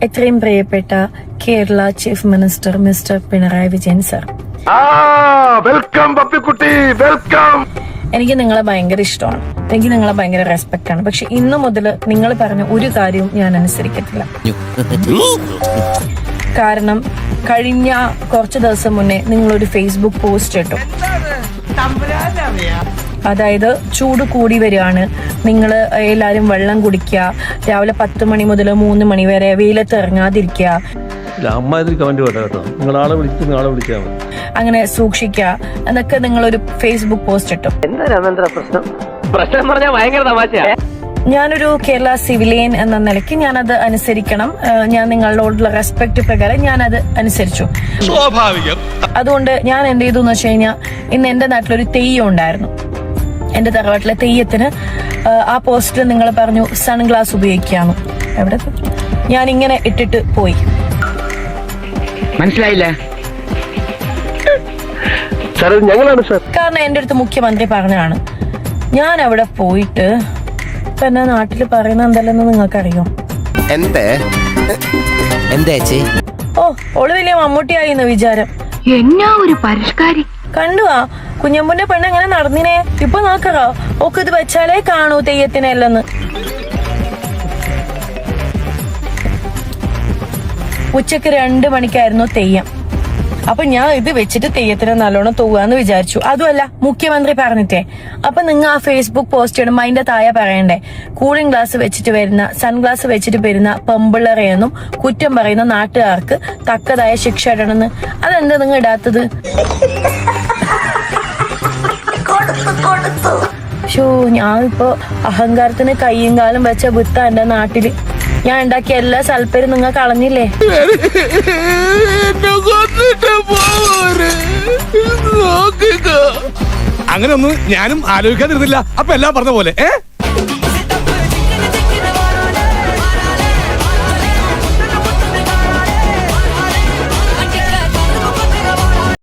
എത്രയും പ്രിയപ്പെട്ട Kerala chief minister mister Pinarayi Vijayan sir. Welcome പപ്പിക്കുട്ടി, വെൽക്കം. എനിക്ക് നിങ്ങളെ ഭയങ്കര ഇഷ്ടമാണ്, എനിക്ക് നിങ്ങളെ ഭയങ്കര റെസ്പെക്ട് ആണ്. പക്ഷെ ഇന്നു മുതൽ നിങ്ങൾ പറഞ്ഞ ഒരു കാര്യവും ഞാൻ അനുസരിക്കത്തില്ല. കാരണം കഴിഞ്ഞ കുറച്ച് ദിവസം മുന്നേ നിങ്ങളൊരു ഫേസ്ബുക്ക് പോസ്റ്റ് ഇട്ടു. അതായത് ചൂട് കൂടി വരികയാണ്, നിങ്ങൾ എല്ലാവരും വെള്ളം കുടിക്കുക, രാവിലെ 10 മണി മുതൽ 3 മണി വരെ വെയിലത്ത് ഇറങ്ങാതിരിക്കുക, അങ്ങനെ സൂക്ഷിക്കുക എന്നൊക്കെ നിങ്ങളൊരു ഫേസ്ബുക്ക് പോസ്റ്റ് ഇട്ടു. ഞാനൊരു കേരള സിവിലിയൻ എന്ന നിലയ്ക്ക് ഞാനത് അനുസരിക്കണം. ഞാൻ നിങ്ങളോടുള്ള റെസ്പെക്ട് പ്രകാരം ഞാനത് അനുസരിച്ചു. സ്വാഭാവികം. അതുകൊണ്ട് ഞാൻ എന്ത് ചെയ്തു എന്ന് വെച്ച് കഴിഞ്ഞാൽ, ഇന്ന് എന്റെ നാട്ടിലൊരു തെയ്യം ഉണ്ടായിരുന്നു. എന്റെ തറവാട്ടിലെ തെയ്യത്തിന് ആ പോസ്റ്റിൽ നിങ്ങൾ പറഞ്ഞു സൺഗ്ലാസ് ഉപയോഗിക്കാന്ന്. എവിടെ ഞാൻ ഇങ്ങനെ ഇട്ടിട്ട് പോയി. മനസ്സിലായില്ല. കാരണം എന്റെ അടുത്ത് മുഖ്യമന്ത്രി പറഞ്ഞാണ്. ഞാൻ അവിടെ പോയിട്ട് എന്നെ നാട്ടിൽ പറയുന്ന എന്തല്ലെന്ന് നിങ്ങൾക്കറിയോ? ഓ, ഓള് വലിയ മമ്മൂട്ടിയായി എന്ന് വിചാരം. എന്നാ ഒരു പരിഷ്കാരി കണ്ടുവാ കുഞ്ഞമ്പുന്റെ പെണ്ണ് എങ്ങനെ നടന്നിനെ. ഇപ്പൊ നോക്കറോ, ഓക്ക് ഇത് വെച്ചാലേ കാണൂ തെയ്യത്തിനല്ലെന്ന്. ഉച്ചക്ക് 2 മണിക്കായിരുന്നു തെയ്യം. അപ്പൊ ഞാൻ ഇത് വെച്ചിട്ട് തെയ്യത്തിന് നല്ലോണം തൂവാന്ന് വിചാരിച്ചു. അതുമല്ല, മുഖ്യമന്ത്രി പറഞ്ഞിട്ടേ. അപ്പൊ നിങ്ങൾ ആ ഫേസ്ബുക്ക് പോസ്റ്റ് ഇടുമ്പോ അതിന്റെ താഴെ പറയണ്ടേ, കൂളിംഗ് ഗ്ലാസ് വെച്ചിട്ട് വരുന്ന, സൺഗ്ലാസ് വെച്ചിട്ട് വരുന്ന പെമ്പിള്ളറെയൊന്നും കുറ്റം പറയുന്ന നാട്ടുകാർക്ക് തക്കതായ ശിക്ഷ ഇടണമെന്ന്. അതെന്താ നിങ്ങൾ ഇടാത്തത്? ഷോ, ഞാനിപ്പോ അഹങ്കാരത്തിന് കയ്യും കാലും വെച്ച ബുത്ത എന്റെ നാട്ടില്. ഞാൻ ഉണ്ടാക്കിയ എല്ലാ സൽപ്പേരും നിങ്ങൾ കളഞ്ഞില്ലേ? അങ്ങനെ ഒന്നും ഞാനും ആലോചിക്കാതിരുന്നില്ല. അപ്പൊ എല്ലാം പറഞ്ഞ പോലെ